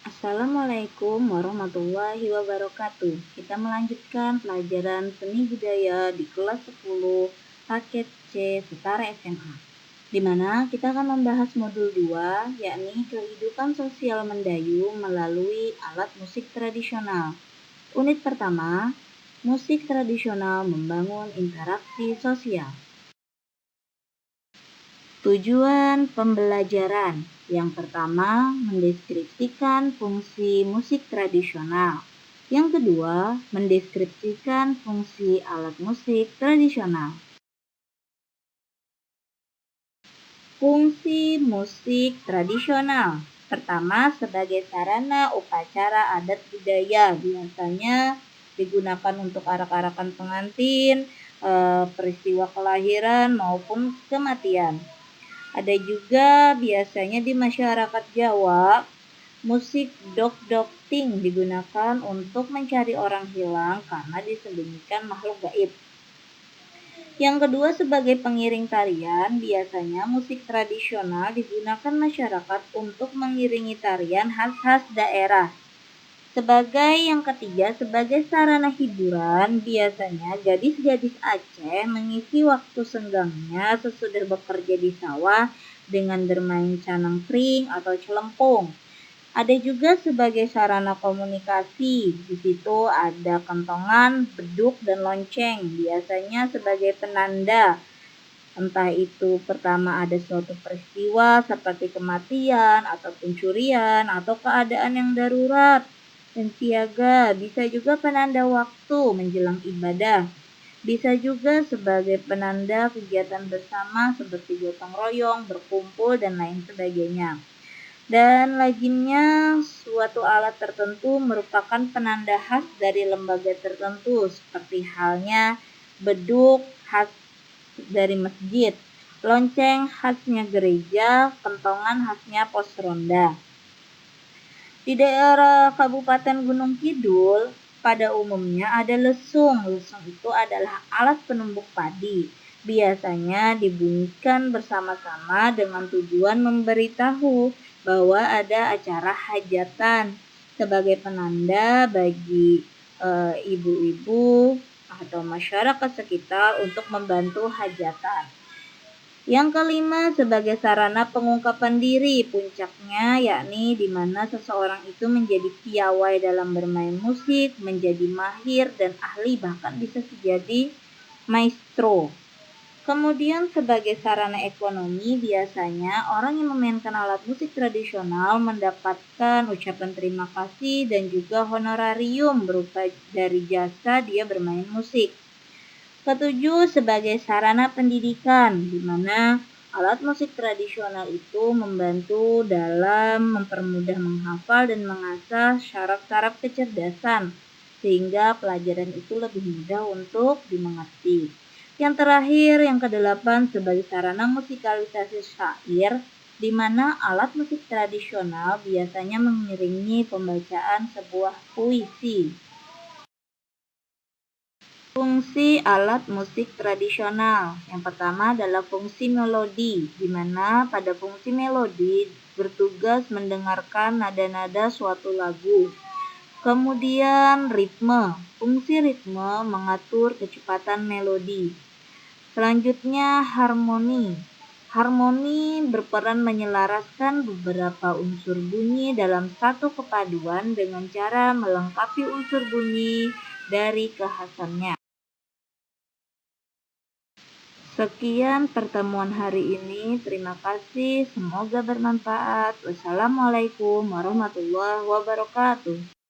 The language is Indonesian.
Assalamualaikum warahmatullahi wabarakatuh. Kita melanjutkan pelajaran seni budaya di kelas 10 paket C Setara SMA. Di mana kita akan membahas modul 2, yakni kehidupan sosial Mendayung melalui alat musik tradisional. Unit pertama, musik tradisional membangun interaksi sosial. Tujuan pembelajaran. Yang pertama, mendeskripsikan fungsi musik tradisional. Yang kedua, mendeskripsikan fungsi alat musik tradisional. Fungsi musik tradisional. Pertama, sebagai sarana upacara adat budaya, biasanya digunakan untuk arak-arakan pengantin, peristiwa kelahiran maupun kematian. Ada juga biasanya di masyarakat Jawa, musik dok-dokting digunakan untuk mencari orang hilang karena disembunyikan makhluk gaib. Yang kedua, sebagai pengiring tarian, biasanya musik tradisional digunakan masyarakat untuk mengiringi tarian khas-khas daerah. Yang ketiga, sebagai sarana hiburan, biasanya gadis-gadis Aceh mengisi waktu senggangnya sesudah bekerja di sawah dengan bermain canang kering atau celempung. Ada juga sebagai sarana komunikasi. Di situ ada kentongan, beduk, dan lonceng, biasanya sebagai penanda. Entah itu pertama ada suatu peristiwa seperti kematian atau pencurian atau keadaan yang darurat dan siaga. Bisa juga penanda waktu menjelang ibadah. Bisa juga sebagai penanda kegiatan bersama seperti gotong royong, berkumpul, dan lain sebagainya. Dan lainnya, suatu alat tertentu merupakan penanda khas dari lembaga tertentu, seperti halnya beduk khas dari masjid, lonceng khasnya gereja, kentongan khasnya pos ronda. Di daerah Kabupaten Gunung Kidul, pada umumnya ada lesung. Lesung itu adalah alat penumbuk padi. Biasanya dibunyikan bersama-sama dengan tujuan memberitahu bahwa ada acara hajatan sebagai penanda bagi ibu-ibu atau masyarakat sekitar untuk membantu hajatan. Yang kelima, sebagai sarana pengungkapan diri, puncaknya yakni di mana seseorang itu menjadi piawai dalam bermain musik, menjadi mahir dan ahli, bahkan bisa menjadi maestro. Kemudian sebagai sarana ekonomi, biasanya orang yang memainkan alat musik tradisional mendapatkan ucapan terima kasih dan juga honorarium berupa dari jasa dia bermain musik. Ketujuh, sebagai sarana pendidikan, di mana alat musik tradisional itu membantu dalam mempermudah menghafal dan mengasah syarat-syarat kecerdasan, sehingga pelajaran itu lebih mudah untuk dimengerti. Yang terakhir, yang kedelapan, sebagai sarana musikalisasi syair, di mana alat musik tradisional biasanya mengiringi pembacaan sebuah puisi. Fungsi alat musik tradisional. Yang pertama adalah fungsi melodi, di mana pada fungsi melodi bertugas mendengarkan nada-nada suatu lagu. Kemudian ritme. Fungsi ritme mengatur kecepatan melodi. Selanjutnya harmoni. Harmoni berperan menyelaraskan beberapa unsur bunyi dalam satu kepaduan dengan cara melengkapi unsur bunyi dari kekhasannya. Sekian pertemuan hari ini. Terima kasih. Semoga bermanfaat. Wassalamualaikum warahmatullahi wabarakatuh.